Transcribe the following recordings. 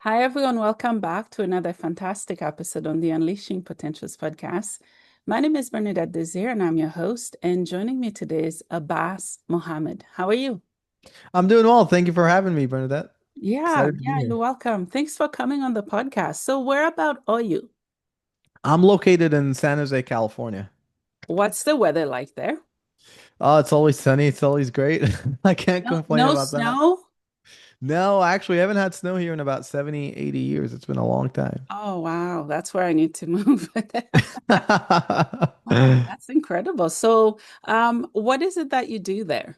Hi, everyone. Welcome back to another fantastic episode on the Unleashing Potentials podcast. My name is Bernadette Desir, and I'm your host. And joining me today is Abbas Mohammed. How are you? I'm doing well. Thank you for having me, Bernadette. Yeah, Excited to be yeah, you're here. welcome. Thanks for coming on the podcast. So, where about are you? I'm located in San Jose, California. What's the weather like there? Oh, it's always sunny. It's always great. I can't No, complain no about that. snow? No, actually, I haven't had snow here in about 70, 80 years. It's been a long time. Oh, wow. That's where I need to move. Wow, that's incredible. So, what is it that you do there?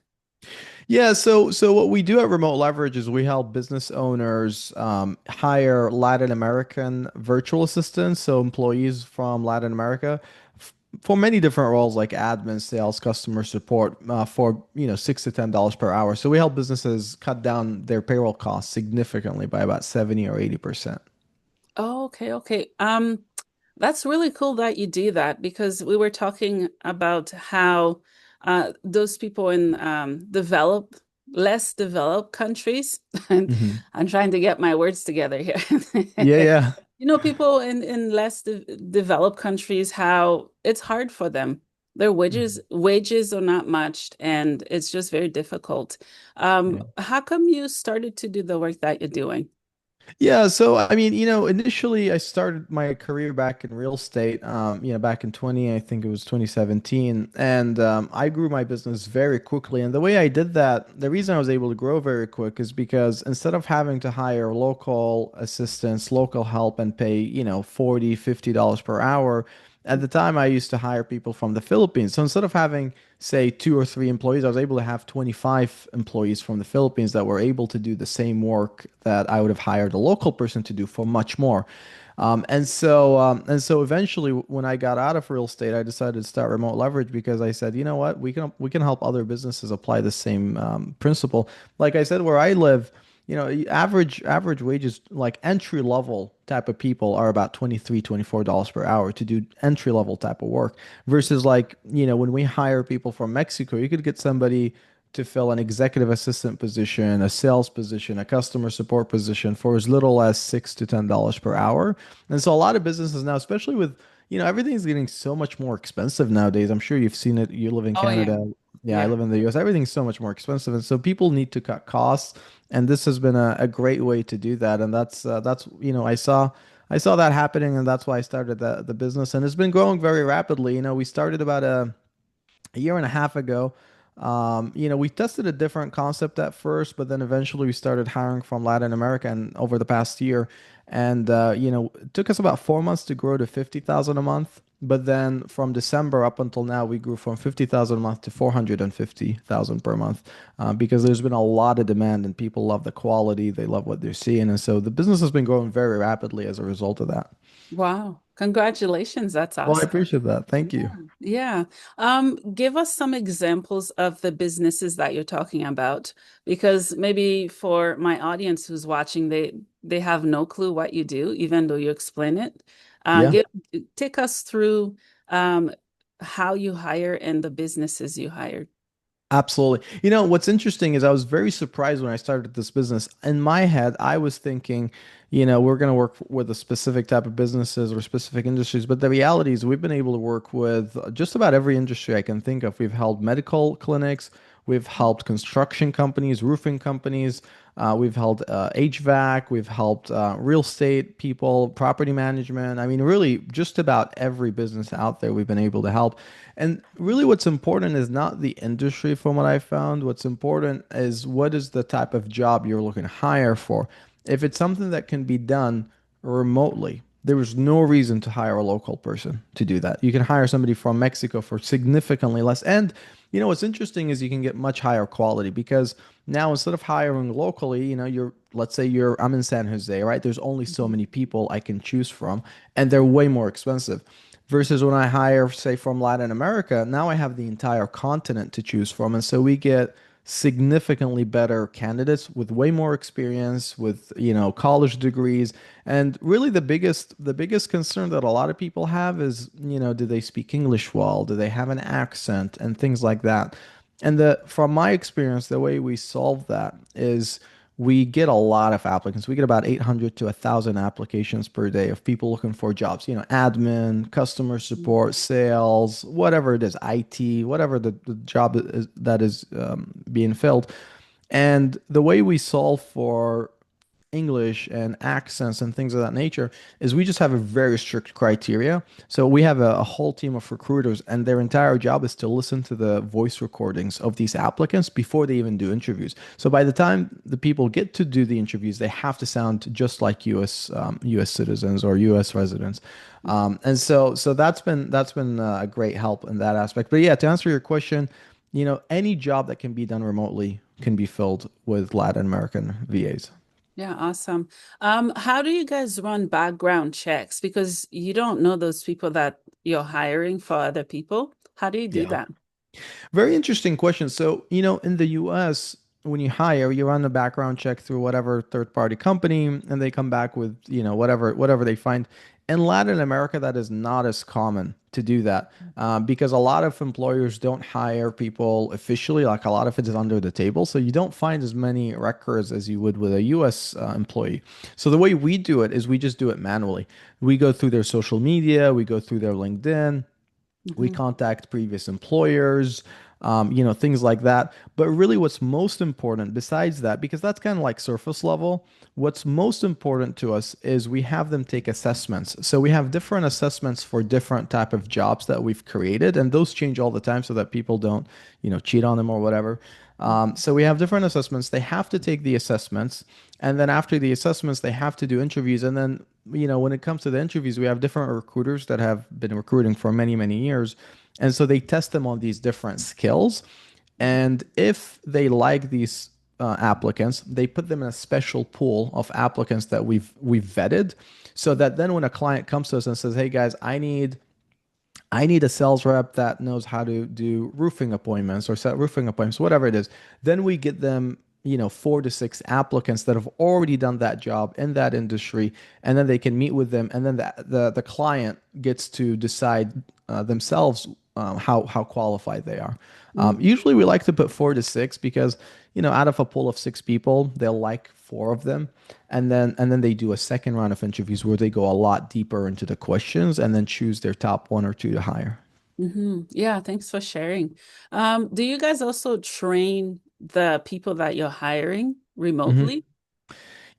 Yeah, so what we do at Remote Leverage is we help business owners hire Latin American virtual assistants, so employees from Latin America, for many different roles like admin, sales, customer support, for $6 to $10 per hour. So we help businesses cut down their payroll costs significantly by about 70 or 80%. Oh, okay, okay. That's really cool that you do that because we were talking about how those people in less developed countries, and Hmm. I'm trying to get my words together here. Yeah, yeah. People in less de developed countries, how it's hard for them. Their Mhm. wages are not much, and it's just very difficult. Yeah. How come you started to do the work that you're doing? Yeah, so I mean, initially I started my career back in real estate, back in 20, I think it was 2017, and I grew my business very quickly. And the way I did that, the reason I was able to grow very quick is because instead of having to hire local assistants, local help and pay, 40, $50 per hour, at the time I used to hire people from the Philippines. So instead of having say two or three employees, I was able to have 25 employees from the Philippines that were able to do the same work that I would have hired a local person to do for much more. And so eventually, when I got out of real estate, I decided to start Remote Leverage because I said, you know what, we can help other businesses apply the same principle. Like I said, where I live, average wages, like entry level type of people, are about 23, $24 per hour to do entry level type of work. Versus, like, when we hire people from Mexico, you could get somebody to fill an executive assistant position, a sales position, a customer support position for as little as $6 to $10 per hour. And so a lot of businesses now, especially with, everything's getting so much more expensive nowadays. I'm sure you've seen it. You live in Oh yeah, Canada. Yeah, I yeah. live in the US. Everything's so much more expensive. And so people need to cut costs. And this has been a great way to do that. And that's, I saw that happening, and that's why I started the business. And it's been growing very rapidly. We started about a year and a half ago. We tested a different concept at first, but then eventually we started hiring from Latin America and over the past year. And it took us about 4 months to grow to 50,000 a month. But then from December up until now, we grew from 50,000 a month to 450,000 per month, because there's been a lot of demand and people love the quality, they love what they're seeing. And so the business has been growing very rapidly as a result of that. Wow. Congratulations. That's Well, I awesome. appreciate that. Thank Yeah. you. Yeah. Give us some examples of the businesses that you're talking about, because maybe for my audience who's watching, they have no clue what you do, even though you explain it. Yeah. Give Take us through um how you hire and the businesses you hired. Absolutely. What's interesting is I was very surprised when I started this business. In my head, I was thinking, we're going to work with a specific type of businesses or specific industries. But the reality is we've been able to work with just about every industry I can think of. We've held medical clinics, we've helped construction companies, roofing companies, we've held HVAC, we've helped real estate people, property management. I mean, really, just about every business out there we've been able to help. And really, what's important is not the industry, from what I found. What's important is what is the type of job you're looking to hire for. If it's something that can be done remotely, there is no reason to hire a local person to do that. You can hire somebody from Mexico for significantly less. And what's interesting is you can get much higher quality because now instead of hiring locally, let's say I'm in San Jose, right? There's only so Mhm. many people I can choose from, and they're way more expensive. Versus when I hire, say, from Latin America, now I have the entire continent to choose from. And so we get significantly better candidates with way more experience, with, college degrees. And really the biggest concern that a lot of people have is, do they speak English well? Do they have an accent and things like that? And from my experience, the way we solve that is we get a lot of applicants. We get about 800 to 1,000 applications per day of people looking for jobs, admin, customer support, sales, whatever it is, IT, whatever the job is that is being filled. And the way we solve for English and accents and things of that nature is we just have a very strict criteria. So we have a whole team of recruiters, and their entire job is to listen to the voice recordings of these applicants before they even do interviews. So by the time the people get to do the interviews, they have to sound just like U.S. citizens or U.S. residents. And so that's been a great help in that aspect. But yeah, to answer your question, any job that can be done remotely can be filled with Latin American VAs. Yeah, awesome. How do you guys run background checks? Because you don't know those people that you're hiring for other people. How do you do Yeah. that? Very interesting question. So, in the US, when you hire, you run a background check through whatever third-party company, and they come back with, whatever they find. In Latin America, that is not as common to do that because a lot of employers don't hire people officially. Like a lot of it is under the table. So you don't find as many records as you would with a US employee. So the way we do it is we just do it manually. We go through their social media, we go through their LinkedIn, we Hmm. contact previous employers, things like that. But really, what's most important besides that, because that's kind of like surface level, what's most important to us is we have them take assessments. So we have different assessments for different type of jobs that we've created, and those change all the time so that people don't, cheat on them or whatever. So we have different assessments. They have to take the assessments, and then after the assessments, they have to do interviews. And then, when it comes to the interviews, we have different recruiters that have been recruiting for many, many years. And so they test them on these different skills. And if they like these applicants, they put them in a special pool of applicants that we've vetted, so that then when a client comes to us and says, "Hey guys, I need a sales rep that knows how to do roofing appointments or set roofing appointments, whatever it is." Then we get them, 4 to 6 applicants that have already done that job in that industry, and then they can meet with them, and then the client gets to decide themselves how qualified they are. Usually, we like to put 4 to 6 because out of a pool of 6 people, they'll like 4 of them, and then they do a second round of interviews where they go a lot deeper into the questions and then choose their top 1 or 2 to hire. Yeah, thanks for sharing. Do you guys also train the people that you're hiring remotely?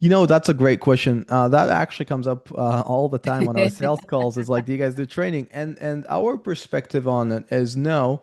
That's a great question. That actually comes up all the time on our sales calls. Is like, do you guys do training? And our perspective on it is no,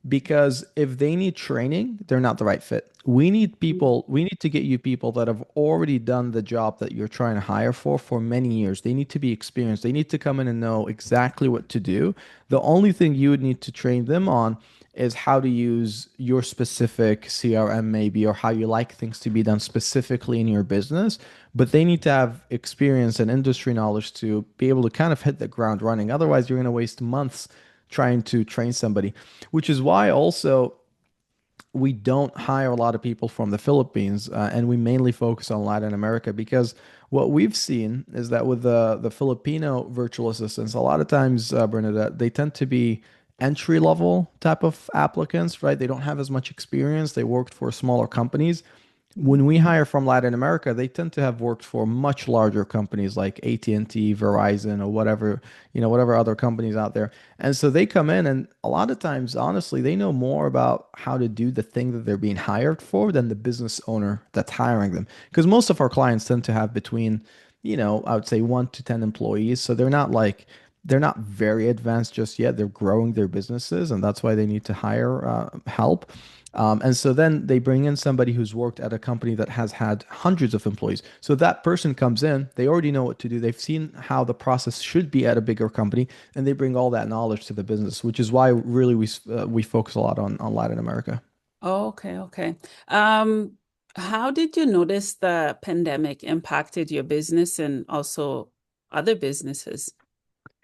because if they need training, they're not the right fit. We need people. We need to get you people that have already done the job that you're trying to hire for many years. They need to be experienced. They need to come in and know exactly what to do. The only thing you would need to train them on is how to use your specific CRM maybe, or how you like things to be done specifically in your business. But they need to have experience and industry knowledge to be able to kind of hit the ground running. Otherwise, you're going to waste months trying to train somebody, which is why also we don't hire a lot of people from the Philippines, and we mainly focus on Latin America because what we've seen is that with the Filipino virtual assistants, a lot of times, Bernadette, they tend to be entry level type of applicants, right? They don't have as much experience. They worked for smaller companies. When we hire from Latin America, they tend to have worked for much larger companies like AT&T, Verizon, or whatever other companies out there. And so they come in, and a lot of times, honestly, they know more about how to do the thing that they're being hired for than the business owner that's hiring them. Because most of our clients tend to have between, I would say 1 to 10 employees. So they're not very advanced just yet. They're growing their businesses, and that's why they need to hire help. And so then they bring in somebody who's worked at a company that has had hundreds of employees. So that person comes in, they already know what to do. They've seen how the process should be at a bigger company, and they bring all that knowledge to the business, which is why really we focus a lot on Latin America. Oh, okay, okay. Um, how did you notice the pandemic impacted your business and also other businesses?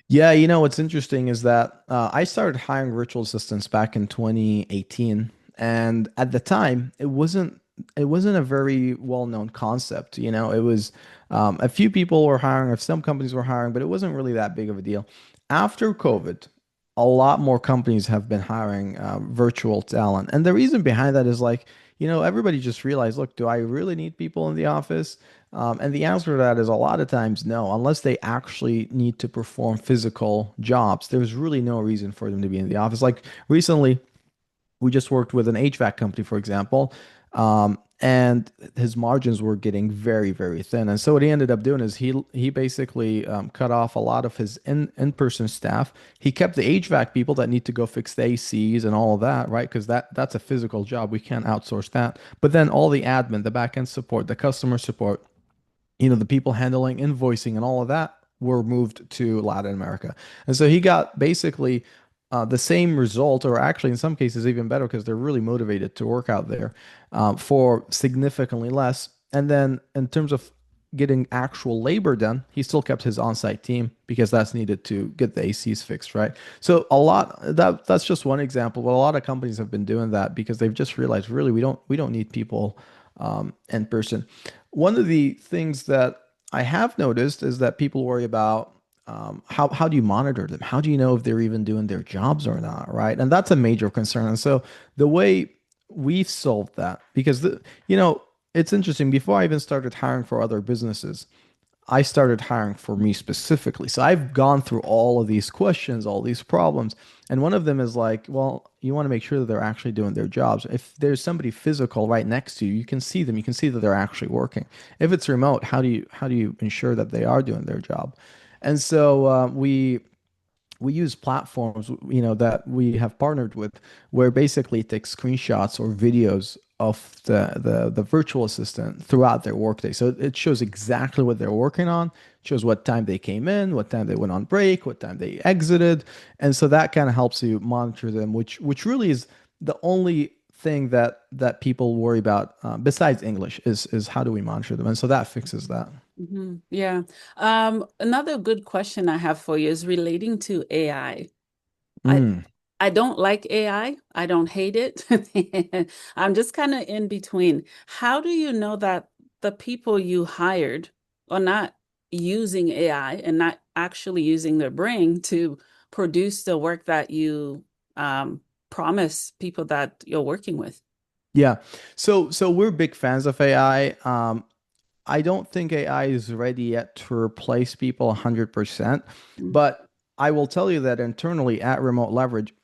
Yeah, what's interesting is that I started hiring virtual assistants back in 2018, and at the time, it wasn't a very well-known concept. It was a few people were hiring, or some companies were hiring, but it wasn't really that big of a deal. After COVID, a lot more companies have been hiring virtual talent, and the reason behind that is like, everybody just realized, look, do I really need people in the office? And the answer to that is a lot of times no, unless they actually need to perform physical jobs. There's really no reason for them to be in the office. Like recently, we just worked with an HVAC company, for example, and his margins were getting very, very thin. And so what he ended up doing is he basically cut off a lot of his in-person staff. He kept the HVAC people that need to go fix the ACs and all of that, right? Because that's a physical job. We can't outsource that. But then all the admin, the back end support, the customer support, the people handling invoicing and all of that were moved to Latin America. And so he got basically the same result, or actually in some cases even better, because they're really motivated to work out there for significantly less. And then in terms of getting actual labor done, he still kept his on-site team because that's needed to get the ACs fixed, right? So a lot that's just one example, but a lot of companies have been doing that because they've just realized really we don't need people in person. One of the things that I have noticed is that people worry about how do you monitor them? How do you know if they're even doing their jobs or not, right? And that's a major concern. And so the way we've solved that, because it's interesting. Before I even started hiring for other businesses, I started hiring for me specifically. So I've gone through all of these questions, all these problems. And one of them is like, well, you want to make sure that they're actually doing their jobs. If there's somebody physical right next to you, you can see them. You can see that they're actually working. If it's remote, how do you ensure that they are doing their job? And so we use platforms, that we have partnered with, where basically it takes screenshots or videos of the virtual assistant throughout their workday. So it shows exactly what they're working on, shows what time they came in, what time they went on break, what time they exited, and so that kind of helps you monitor them, which really is the only thing that people worry about besides English is how do we monitor them, and so that fixes that. Yeah. Another good question I have for you is relating to AI. Mm. I don't like AI. I don't hate it. I'm just kind of in between. How do you know that the people you hired are not using AI and not actually using their brain to produce the work that you promise people that you're working with? Yeah. So we're big fans of AI. I don't think AI is ready yet to replace people 100%, Mm. but I will tell you that internally at Remote Leverage,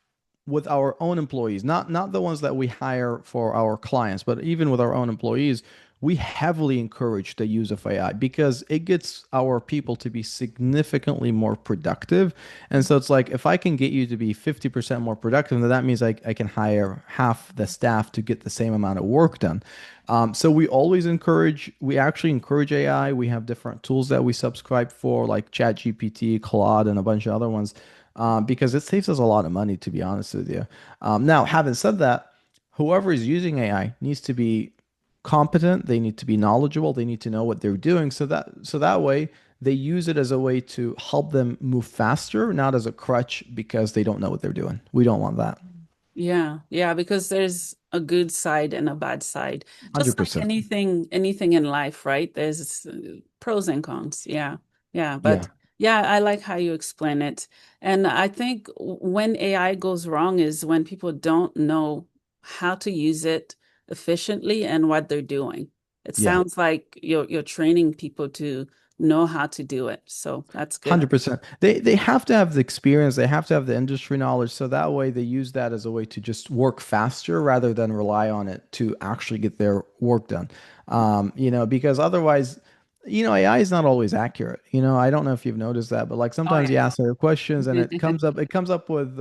with our own employees, not the ones that we hire for our clients, but even with our own employees, we heavily encourage the use of AI because it gets our people to be significantly more productive. And so it's like if I can get you to be 50% more productive, then that means I can hire half the staff to get the same amount of work done. So we actually encourage AI. We have different tools that we subscribe for, like ChatGPT, Claude, and a bunch of other ones because it saves us a lot of money, to be honest with you. Now, having said that, whoever is using AI needs to be competent. They need to be knowledgeable. They need to know what they're doing, so that way they use it as a way to help them move faster, not as a crutch because they don't know what they're doing. We don't want that. Yeah, yeah, because there's a good side and a bad side. Just like 100%. anything in life, right? There's pros and cons. Yeah. Yeah, but Yeah. yeah, I like how you explain it. And I think when AI goes wrong is when people don't know how to use it efficiently and what they're doing. It Yeah. sounds like you're training people to know how to do it. So that's good. 100%. They have to have the experience, they have to have the industry knowledge, so that way they use that as a way to just work faster rather than rely on it to actually get their work done. Because otherwise, AI is not always accurate. I don't know if you've noticed that, but like Oh sometimes yeah. you ask her questions and it comes up with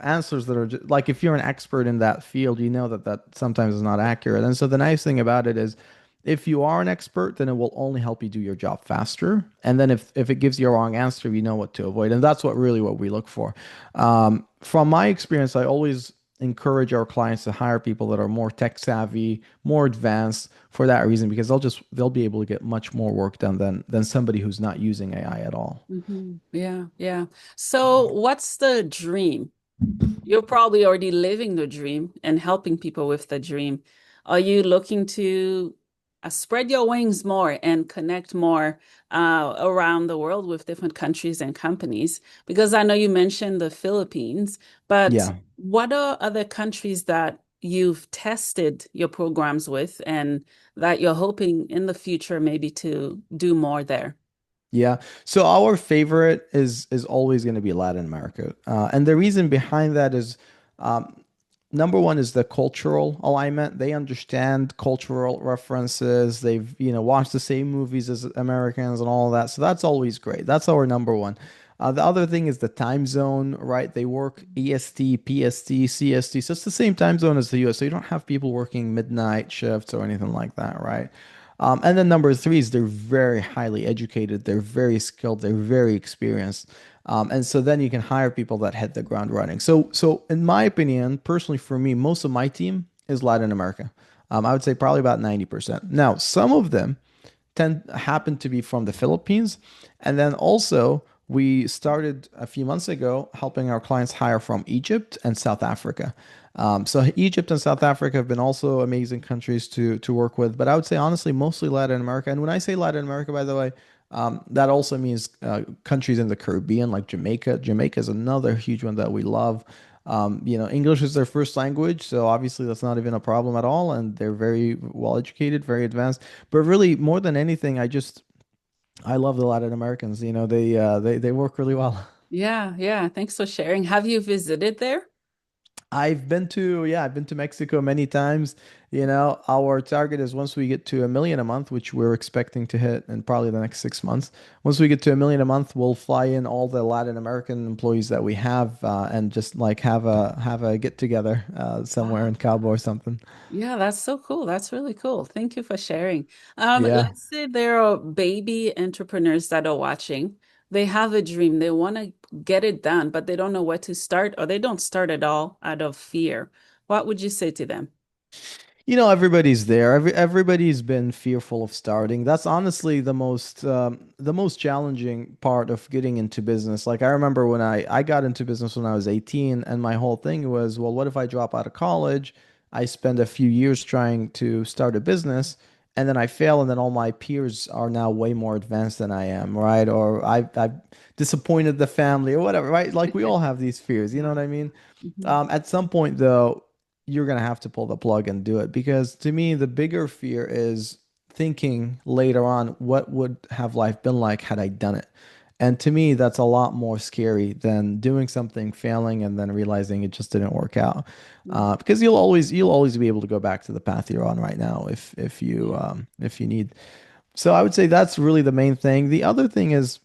answers that are just, like if you're an expert in that field, that sometimes is not accurate. And so the nice thing about it is if you are an expert, then it will only help you do your job faster. And then if it gives you a wrong answer, you know what to avoid. And that's what we look for. From my experience, I always encourage our clients to hire people that are more tech savvy, more advanced for that reason, because they'll be able to get much more work done than somebody who's not using AI at all. Yeah, yeah. So what's the dream? You're probably already living the dream and helping people with the dream. Are you looking to spread your wings more and connect more around the world with different countries and companies? Because I know you mentioned the Philippines, but Yeah. what are other countries that you've tested your programs with and that you're hoping in the future maybe to do more there? Yeah. So our favorite is always going to be Latin America. And the reason behind that is number one is the cultural alignment. They understand cultural references. They've, watched the same movies as Americans and all of that. So that's always great. That's our number one. The other thing is the time zone, right? They work EST, PST, CST. So it's the same time zone as the US. So you don't have people working midnight shifts or anything like that, right? And then number three is they're very highly educated, they're very skilled, they're very experienced. And so then you can hire people that hit the ground running. So in my opinion, personally for me, most of my team is Latin America. I would say probably about 90%. Now, some of them tend happen to be from the Philippines. And then also we started a few months ago helping our clients hire from Egypt and South Africa. So Egypt and South Africa have been also amazing countries to work with. But I would say honestly, mostly Latin America. And when I say Latin America, by the way, that also means countries in the Caribbean, like Jamaica. Jamaica is another huge one that we love. English is their first language, so obviously that's not even a problem at all, and they're very well educated, very advanced. But really, more than anything, I love the Latin Americans. They work really well. Yeah, yeah. Thanks for sharing. Have you visited there? I've been to Mexico many times. Our target is once we get to 1 million a month, which we're expecting to hit in probably the next 6 months. Once we get to 1 million a month, we'll fly in all the Latin American employees that we have, and just like have a get together somewhere in Wow. Cabo or something. Yeah, that's so cool. That's really cool. Thank you for sharing. Yeah. Let's say there are baby entrepreneurs that are watching. They have a dream. They want to get it done, but they don't know where to start, or they don't start at all out of fear. What would you say to them? Everybody's there. Everybody's been fearful of starting. That's honestly the most challenging part of getting into business. Like I remember when I got into business when I was 18, and my whole thing was, well, what if I drop out of college? I spend a few years trying to start a business, and then I fail, and then all my peers are now way more advanced than I am, right? Or I've disappointed the family or whatever, right? Like we all have these fears, you know Yeah. what I mean? Mhm. At some point, though, you're gonna have to pull the plug and do it because to me, the bigger fear is thinking later on, what would have life been like had I done it? And to me, that's a lot more scary than doing something, failing, and then realizing it just didn't work out. Mhm. Because you'll always be able to go back to the path you're on right now if you need. So I would say that's really the main thing. The other thing is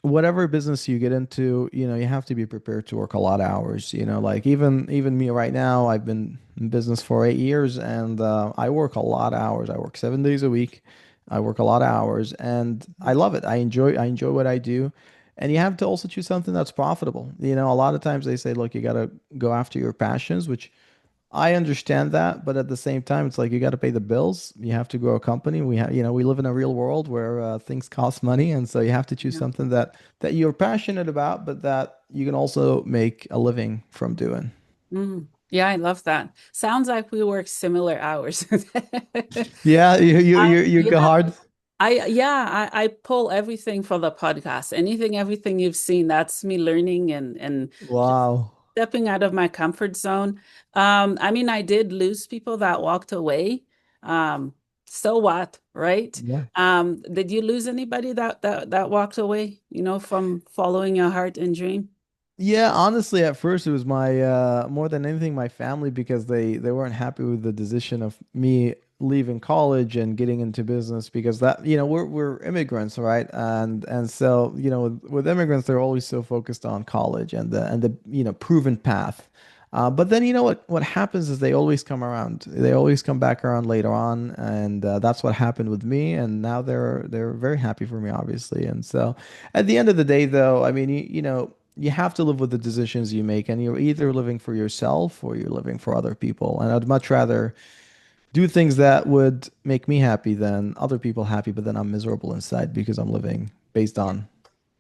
whatever business you get into, you have to be prepared to work a lot of hours. Like even me right now, I've been in business for 8 years, and I work a lot of hours. I work 7 days a week. I work a lot of hours, and I love it. I enjoy what I do. And you have to also choose something that's profitable. A lot of times they say, look, you got to go after your passions, which I understand that, but at the same time, it's like you got to pay the bills. You have to grow a company. We live in a real world where things cost money, and so you have to choose Yeah. something that you're passionate about, but that you can also make a living from doing. Yeah, I love that. Sounds like we work similar hours. Yeah, you go Yeah. hard. I pull everything from the podcast. Everything you've seen, that's me learning and just Wow. stepping out of my comfort zone. I mean, I did lose people that walked away. Um, so what, right? Yeah. Did you lose anybody that walked away, from following your heart and dream? Yeah, honestly, at first it was my more than anything my family because they weren't happy with the decision of me leaving college and getting into business because that we're immigrants, right? And so with immigrants they're always so focused on college and the proven path. But then what happens is they always come around. They always come back around later on, and that's what happened with me. And now they're very happy for me, obviously. And so at the end of the day, though, I mean, you have to live with the decisions you make, and you're either living for yourself or you're living for other people. And I'd much rather do things that would make me happy than other people happy, but then I'm miserable inside because I'm living based Yeah. on,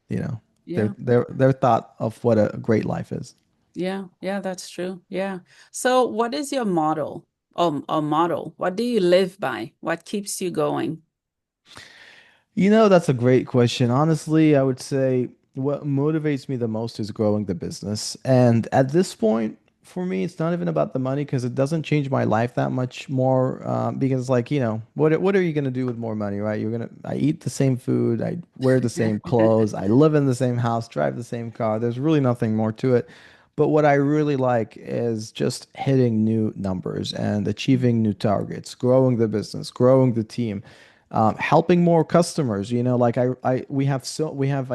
you know, their Yeah. their their thought of what a great life is. Yeah, yeah, that's true. Yeah. So what is your model? Or model? What do you live by? What keeps you going? That's a great question. Honestly, I would say what motivates me the most is growing the business. And at this point, for me, it's not even about the money because it doesn't change my life that much more. Because like, what are you gonna do with more money, right? I eat the same food, I wear the same clothes, I live in the same house, drive the same car. There's really nothing more to it. But what I really like is just hitting new numbers and achieving new targets, growing the business, growing the team, helping more customers. I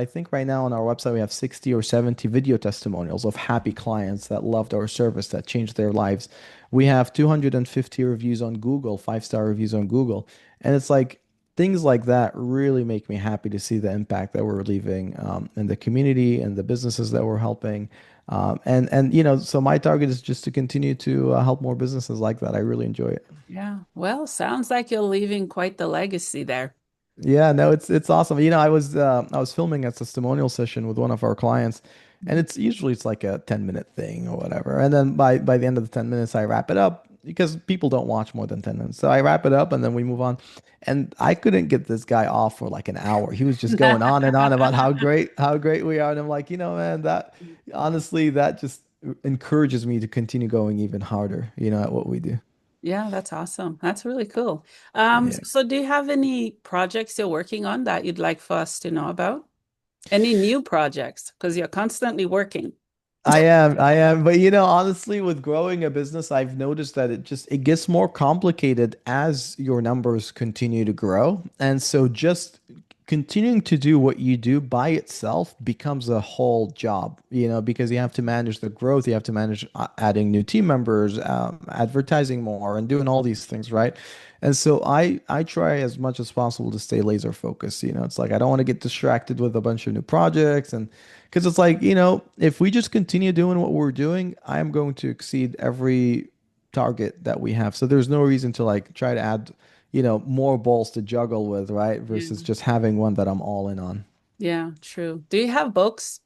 think right now on our website we have 60 or 70 video testimonials of happy clients that loved our service, that changed their lives. We have 250 reviews on Google, 5-star reviews on Google, and it's like things like that really make me happy to see the impact that we're leaving in the community and the businesses that we're helping. So my target is just to continue to help more businesses like that. I really enjoy it. Yeah. Well, sounds like you're leaving quite the legacy there. Yeah, no, it's awesome. I was filming a testimonial session with one of our clients, and it's like a 10-minute thing or whatever. And then by the end of the 10 minutes, I wrap it up because people don't watch more than 10 minutes. So I wrap it up and then we move on. And I couldn't get this guy off for like an hour. He was just going on and on about how great we are. And I'm like, man, that honestly, that just encourages me to continue going even harder, at what we do. Yeah, that's awesome. That's really cool. Yeah. So do you have any projects you're working on that you'd like for us to know about? Any new projects? Because you're constantly working. I am. But honestly, with growing a business, I've noticed that it gets more complicated as your numbers continue to grow. And so just continuing to do what you do by itself becomes a whole job, because you have to manage the growth, you have to manage adding new team members, advertising more, and doing all these things, right? And so I try as much as possible to stay laser focused. It's like I don't want to get distracted with a bunch of new projects, and because it's like, if we just continue doing what we're doing, I'm going to exceed every target that we have. So there's no reason to like try to add, more balls to juggle with, right? Versus Yeah. just having one that I'm all in on. Yeah, true. Do you have books?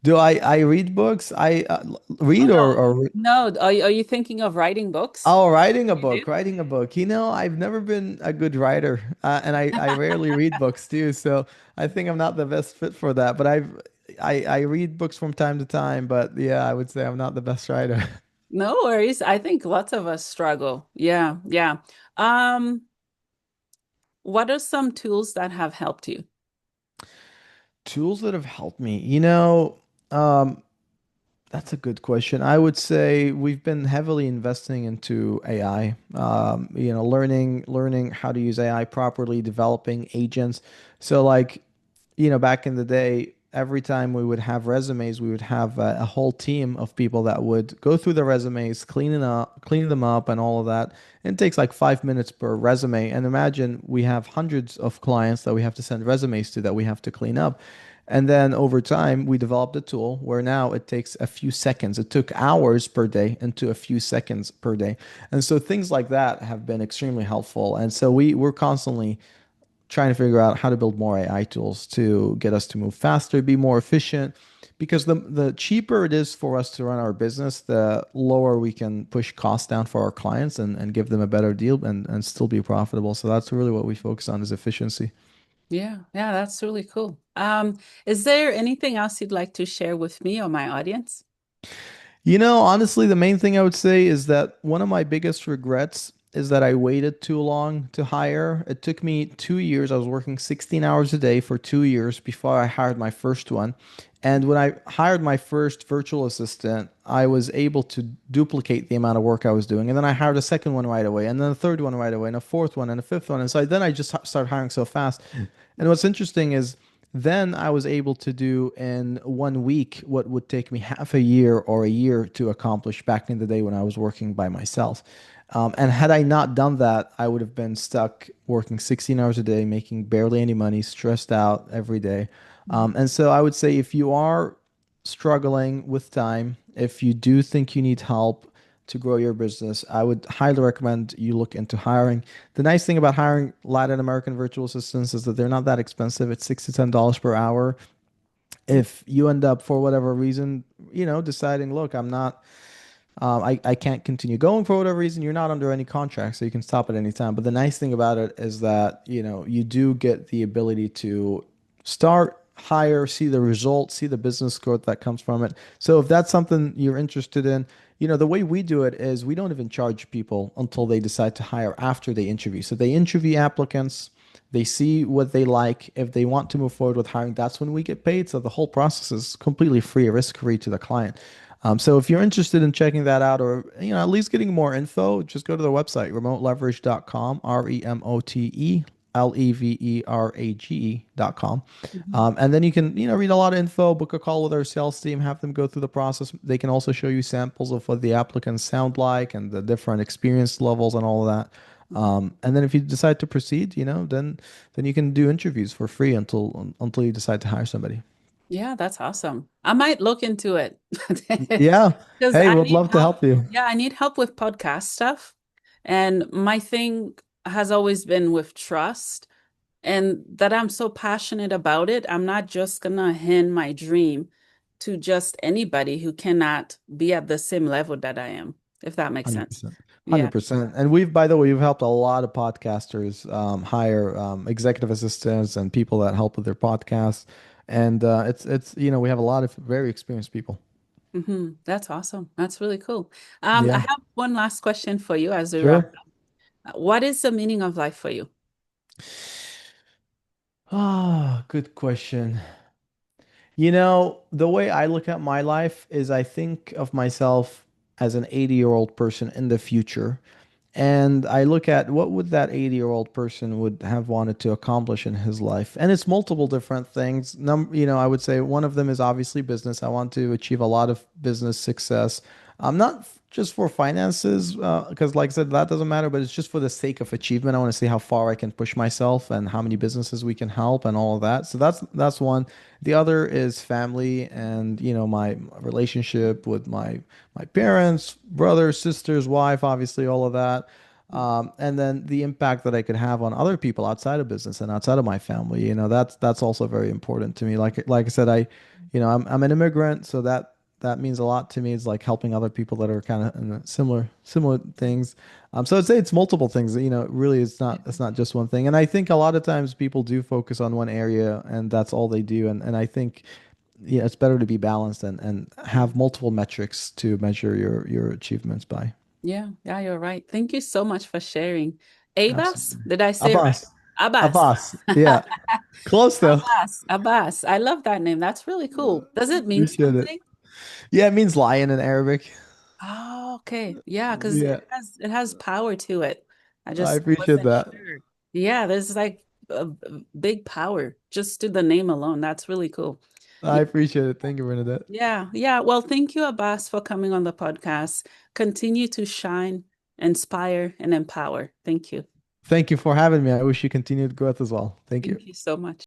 Do I read books? I Oh read no. or No, are you thinking of writing books? oh, You do? writing a book. I've never been a good writer, and I rarely read books too. So I think I'm not the best fit for that. But I read books from time to time. But yeah, I would say I'm not the best writer. No worries. I think lots of us struggle. Yeah, yeah. Um, what are some tools that have helped you? Tools that have helped me. Um, That's a good question. I would say we've been heavily investing into AI. Learning how to use AI properly, developing agents. So like, back in the day, every time we would have resumes, we would have a whole team of people that would go through the resumes, clean them up, and all of that. It takes like 5 minutes per resume. And imagine we have hundreds of clients that we have to send resumes to that we have to clean up. And then over time, we developed a tool where now it takes a few seconds. It took hours per day into a few seconds per day. And so things like that have been extremely helpful. And so we're constantly trying to figure out how to build more AI tools to get us to move faster, be more efficient. Because the cheaper it is for us to run our business, the lower we can push costs down for our clients and give them a better deal and still be profitable. So that's really what we focus on is efficiency. Yeah, yeah, that's really cool. Is there anything else you'd like to share with me or my audience? Honestly, the main thing I would say is that one of my biggest regrets is that I waited too long to hire. It took me 2 years. I was working 16 hours a day for 2 years before I hired my first one. And when I hired my first virtual assistant, I was able to duplicate the amount of work I was doing. And then I hired a second one right away, and then a third one right away, and a fourth one, and a fifth one. And so then I just started hiring so fast. And what's interesting is then I was able to do in 1 week what would take me half a year or a year to accomplish back in the day when I was working by myself. And had I not done that, I would have been stuck working 16 hours a day, making barely any money, stressed out every day. And so I would say if you are struggling with time, if you do think you need help to grow your business, I would highly recommend you look into hiring. The nice thing about hiring Latin American virtual assistants is that they're not that expensive. It's $6 to $10 per hour. If you end up for whatever reason, deciding, look, I'm not I can't continue going for whatever reason. You're not under any contract, so you can stop at any time. But the nice thing about it is that, you do get the ability to start hire, see the results, see the business growth that comes from it. So if that's something you're interested in, the way we do it is we don't even charge people until they decide to hire after they interview. So they interview applicants, they see what they like. If they want to move forward with hiring, that's when we get paid. So the whole process is completely free, risk-free to the client. So if you're interested in checking that out or at least getting more info, just go to the website remoteleverage.com, REMOTELEVERAGE.com. Mhm. And then you can, read a lot of info, book a call with our sales team, have them go through the process. They can also show you samples of what the applicants sound like and the different experience levels and all of that. Mhm. And then if you decide to proceed, then you can do interviews for free until you decide to hire somebody. Yeah, that's awesome. I might look into it Yeah. because Hey, I would need love to help. help you. Yeah, I need help with podcast stuff. And my thing has always been with trust and that I'm so passionate about it. I'm not just gonna hand my dream to just anybody who cannot be at the same level that I am, if that makes sense. 100%. Yeah. 100%. And by the way, we've helped a lot of podcasters hire executive assistants and people that help with their podcasts. And we have a lot of very experienced people. That's awesome. That's really cool. I Yeah, have one last question for you as we wrap sure. up. What is the meaning of life for you? Ah, good question. The way I look at my life is I think of myself as an 80-year-old person in the future. And I look at what would that 80-year-old person would have wanted to accomplish in his life. And it's multiple different things. I would say one of them is obviously business. I want to achieve a lot of business success. Not just for finances, because like I said, that doesn't matter, but it's just for the sake of achievement. I want to see how far I can push myself and how many businesses we can help and all of that. So that's one. The other is family and, my relationship with my parents, brothers, sisters, wife, obviously, all of that. And then the impact that I could have on other people outside of business and outside of my family, that's also very important to me. Like I said, I'm an immigrant, so that means a lot to me. It's like helping other people that are kind of in a similar things. So I'd say it's multiple things. Really, it's not just one thing. And I think a lot of times people do focus on one area, and that's all they do. And I think it's better to be balanced and have multiple metrics to measure your achievements by. Yeah, yeah, you're right. Thank you so much for sharing. Abbas, Absolutely. did I say it right? Abbas. Abbas. Abbas. Yeah. Close though. Abbas. Abbas. I love that name. That's really cool. Does it mean Appreciate it. something? Yeah, it means lion in Arabic. Oh, okay. Yeah, because Yeah, it has power to it. I I just appreciate wasn't that. sure. Yeah, there's like a big power just to the name alone. That's really cool. I appreciate it. Thank you, Bernadette. Yeah, yeah. Well, thank you, Abbas, for coming on the podcast. Continue to shine, inspire, and empower. Thank you. Thank you for having me. I wish you continued growth as well. Thank you. Thank you so much.